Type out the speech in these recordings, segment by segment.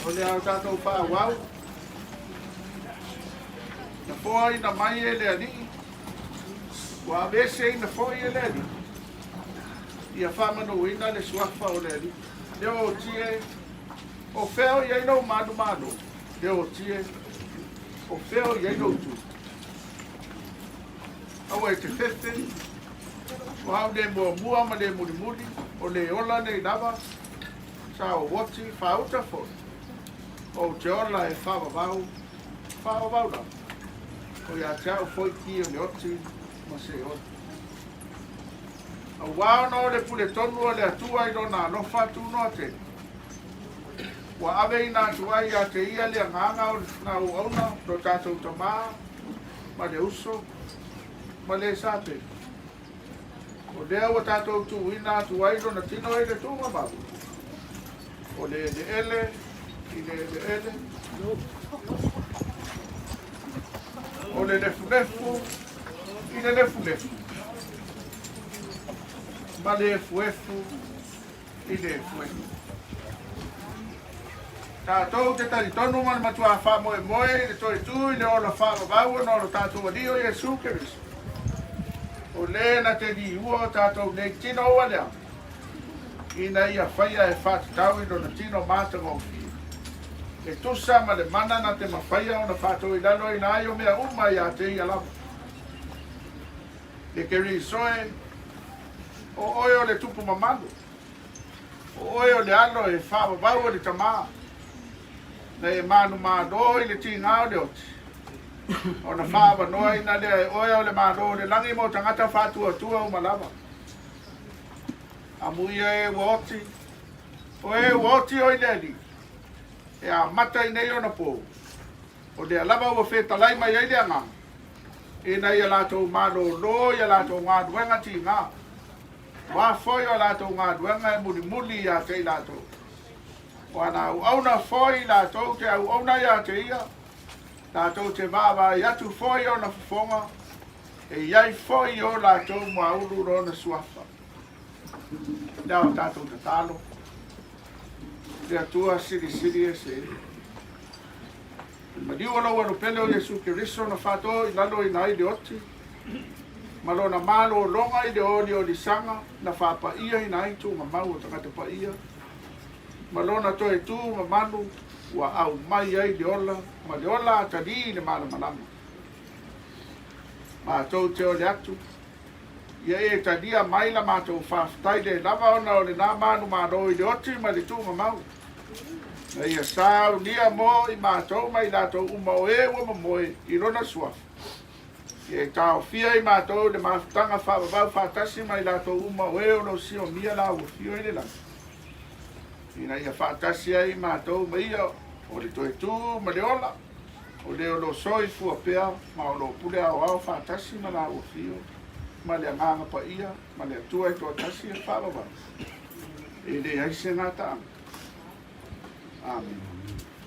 Ole au tātou whāwau. Na whai na mai e lea ni. Wa vese na whai e lea ni. Ia whamano ina le suafa o lea ni. Leo o tie. O wheo i aino manu manu. Leo o tie. O wheo i aino tu. Awa e te whewhe. O hau le mua ma le muri muri. O le ola nei lava. Sa o wati whauta fo. O te ola e whawawau. Whawawau la. O ia te au foi ki o le oti. Ma se oti. A wao no le pule tonu o le atua i rona no fatu no te. Wa ave ina tuai a te ia le nganga o na uauna. No tātou tamaa. Ma le uso. Ma le sape. O lea wa tātou tu ina tuai rona tino e le tunga babu. O le ele, i le ele. O le lefu lefu, i le lefu lefu. Ma le efu efu, i le efu efu. Tātou te tari tonu man matua wha moe moe, le toi tui, le ola wha wabau, no lo tātou adio i e sukeris. O le na te di ua tātou nei tino ua lea. Ina ia whaia e whātatau i rona tino mātanga o fi. E tusa ma le mana na te mawhaia o na whātou i lalo i na aio mea uma i a te ia lava. E ke ri soe, o oe o le tupu mamanu. O oe o le alo e whāwawau o le tamā. Na e manu mādo i le tīngā o le oti. O na whāwa noa ina le oe o le mādo o le langi mo tangata whātua tua o malava. A muia e woti. O e woti o i ledi. E a mata i nei o na pō. O le alava ua whetalai mai ei lea ngā. ina ia lātou malo lo ia lātou ngā duenga ti ngā. Wā foi o lātou ngā duenga e muli muli ia te lātou. Wana au auna foi lātou te au auna ia te ia. Lātou te vāwa i atu foi o na fufonga. E iai foi o lātou mua uru rona suafa. Nau tātou te tālo. Te atua siri siri e se. Ma diu alo anu pele o Yesu Kiriso na whato i lalo i nai de oti. Malona malo longa i de oli o di sanga na whapa ia i nai tu ma mau o tangata pa ia. Malona to e tu ma manu ua au mai ai de ola. Ma de ola atadi le mala malama. Ma tau te o le atu. Ia e tadia mai la mātou whaftai le lava ona o le nā manu ma roi de oti ma le tu ma mau. Na ia sao nia mo i mātou mai lātou uma o e ua moe i rona suaf. Ia e tau fia i mātou le mātanga whababau whatasi mai lātou uma o e o no si o mia la ua fio i le lang. Ina ia whatasi ai mātou ma ia o le toe tū ma le ola. O le o lo soi fua pea ma o lo pule au au whatasi ma la ua fio. Ma le nganga pa ia, ma le atua i toa tasi e whababau. E le aise ngā taam. Amen.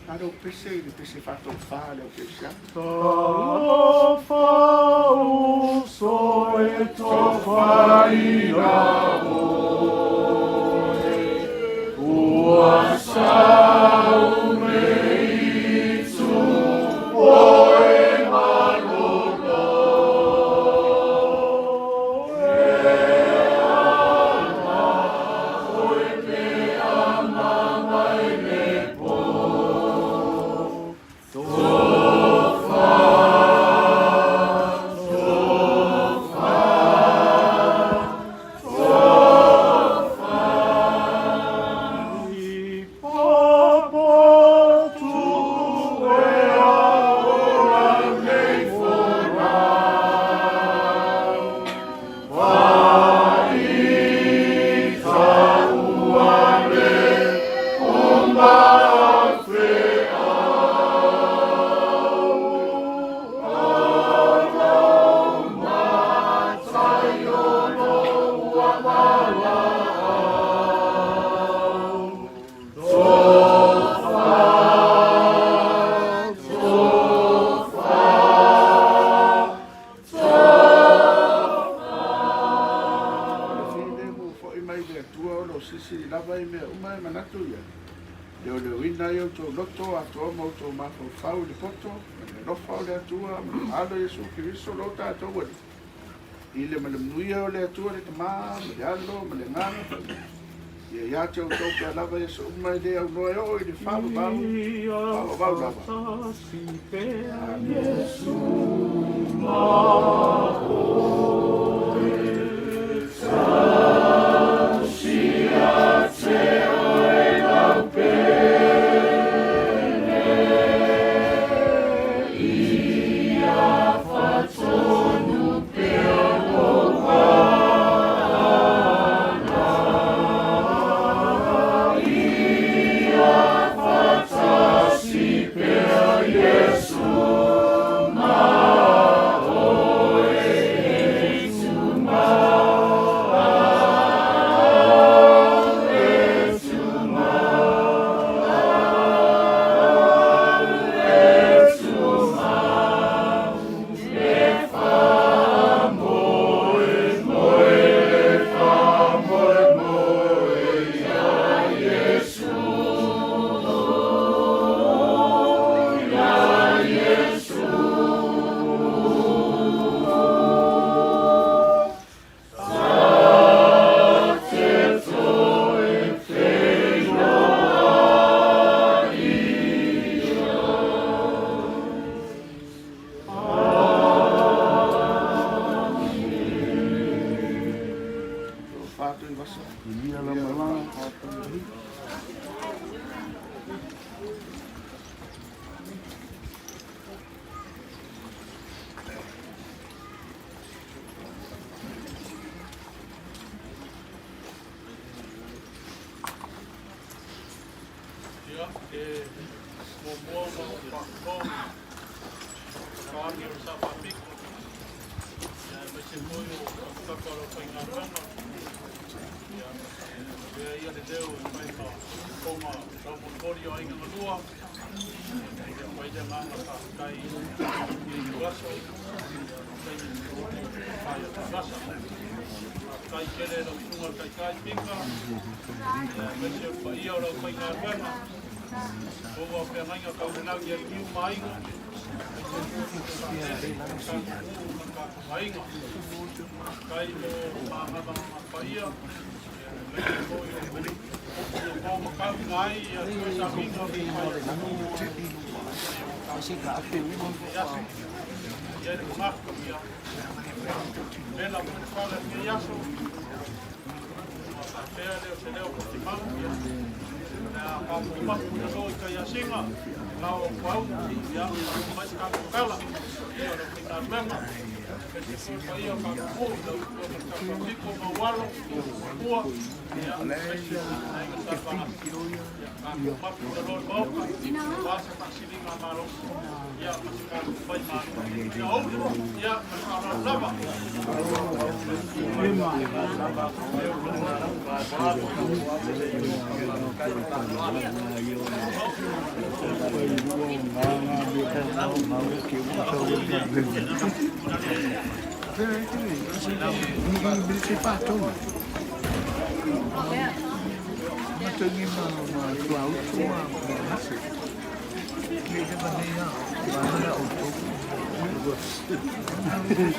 Ado pese i pese whatou whale o pese. Tau whau so e tō whaina oe. Ua sau me i tu oe marolo. E ama oe te ama mai me po. Ado Yesu Kiriso lo tātou wani. I le malamuia o le atua le tamā, ma le alo, ma le ngana. Ia ia te au tau kia lava Yesu umai le au noe o i le whababau. Whababau lava. Yesu kolo kai ngā ranga. Ia te teo e mai ma koma raupo kori o ainga manua. Mai te manga ka kai i uaso. Kai o tangasa. Kai kere no tunga kai pika. Mese pa ia o rau kai ngā ranga. Kowa pia ngainga kau renagi ai kiu mainga. Mainga. Kai mo mahana paia. Como kau ngai ia sa minga ki mai. Ia ni mako ia. Bela mo fala ki yaso. Pea leo se leo ki mau ia. Na papu mako na loi ka yasinga. Lao kwau ia mai ka kala. Ia no ki ta mema. Ia ka ko no ka ko mawalo. Ua ia meshi ai ka ta papu na loi boka. Wasa ka silinga malo. Ia ka pai malo. Ia o ia ka lava.